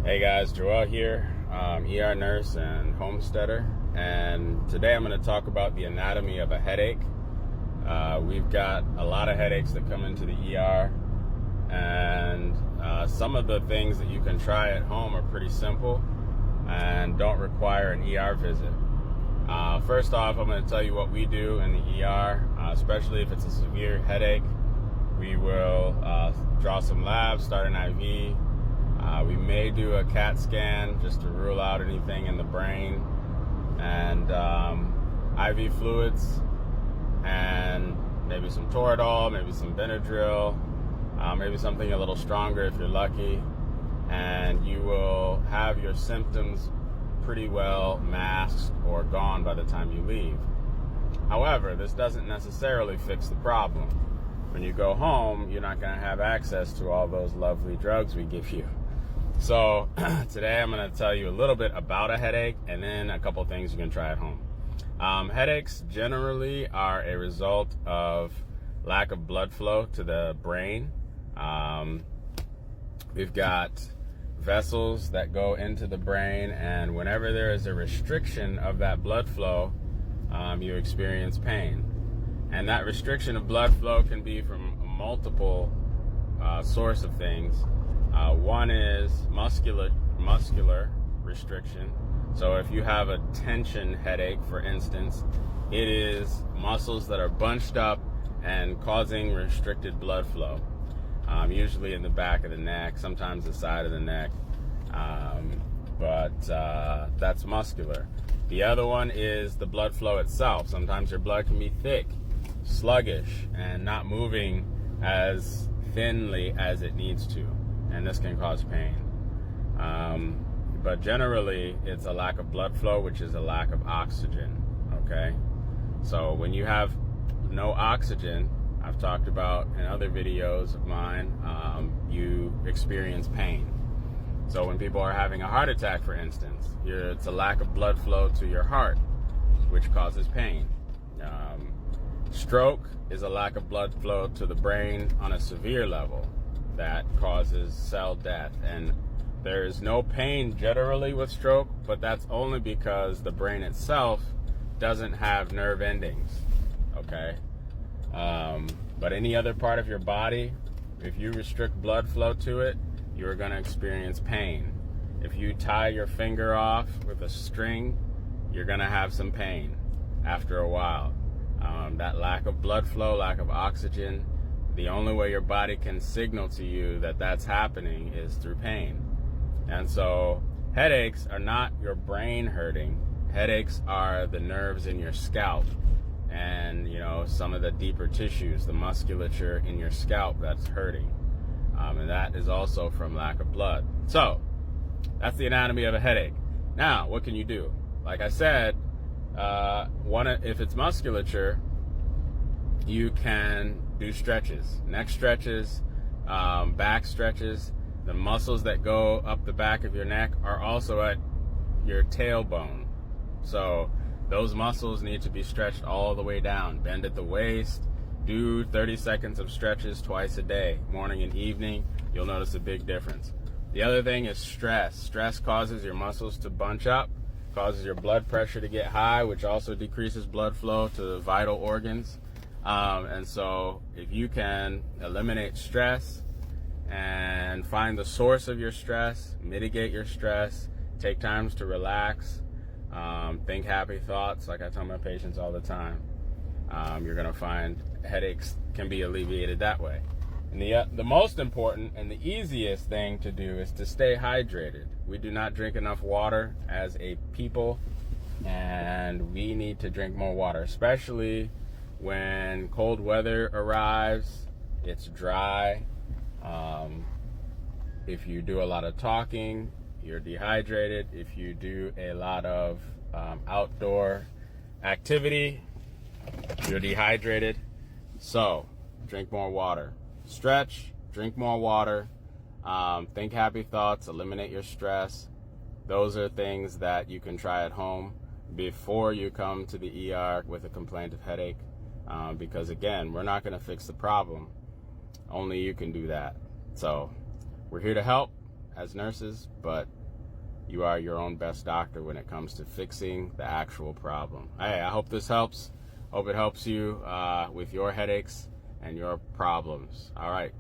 Hey guys, Joel here, ER nurse and homesteader, and today I'm going to talk about the anatomy of a headache. We've got a lot of headaches that come into the ER, and some of the things that you can try at home are pretty simple and don't require an ER visit. First off, I'm going to tell you what we do in the ER, especially if it's a severe headache. We will draw some labs, start an IV. We may do a CAT scan just to rule out anything in the brain, and IV fluids, and maybe some Toradol, maybe some Benadryl, maybe something a little stronger if you're lucky, and you will have your symptoms pretty well masked or gone by the time you leave. However, this doesn't necessarily fix the problem. When you go home, you're not going to have access to all those lovely drugs we give you. So today I'm going to tell you a little bit about a headache and then a couple things you can try at home. Headaches generally are a result of lack of blood flow to the brain. We've got vessels that go into the brain, and whenever there is a restriction of that blood flow, you experience pain. And that restriction of blood flow can be from a multiple source of things. One is muscular restriction. So if you have a tension headache, for instance, it is muscles that are bunched up and causing restricted blood flow, usually in the back of the neck, sometimes the side of the neck, but that's muscular. The other one is the blood flow itself. Sometimes your blood can be thick, sluggish, and not moving as thinly as it needs to, and this can cause pain. But generally, it's a lack of blood flow, which is a lack of oxygen, okay? So when you have no oxygen, I've talked about in other videos of mine, you experience pain. So when people are having a heart attack, for instance, it's a lack of blood flow to your heart, which causes pain. Stroke is a lack of blood flow to the brain on a severe level that causes cell death. And there is no pain generally with stroke, but that's only because the brain itself doesn't have nerve endings, okay? But any other part of your body, if you restrict blood flow to it, you're going to experience pain. If you tie your finger off with a string, you're going to have some pain after a while. That lack of blood flow, lack of oxygen, the only way your body can signal to you that that's happening is through pain. And so headaches are not your brain hurting. Headaches are the nerves in your scalp and, some of the deeper tissues, the musculature in your scalp that's hurting. And that is also from lack of blood. So that's the anatomy of a headache. Now, what can you do? Like I said, if it's musculature, you can do stretches, neck stretches, back stretches. The muscles that go up the back of your neck are also at your tailbone. So those muscles need to be stretched all the way down. Bend at the waist. Do 30 seconds of stretches twice a day, morning and evening. You'll notice a big difference. The other thing is stress. Stress causes your muscles to bunch up, causes your blood pressure to get high, which also decreases blood flow to the vital organs. And so if you can eliminate stress and find the source of your stress, mitigate your stress, take times to relax, think happy thoughts, like I tell my patients all the time, you're going to find headaches can be alleviated that way. And the most important and the easiest thing to do is to stay hydrated. We do not drink enough water as a people, and we need to drink more water, especially when cold weather arrives. It's dry. If you do a lot of talking, you're dehydrated. If you do a lot of outdoor activity, you're dehydrated. So drink more water. Stretch, drink more water, think happy thoughts, eliminate your stress. Those are things that you can try at home before you come to the ER with a complaint of headache, because again, we're not going to fix the problem. Only you can do that. So we're here to help. as nurses, but you are your own best doctor when it comes to fixing the actual problem. Hey, I hope this helps. Hope it helps you with your headaches and your problems. All right.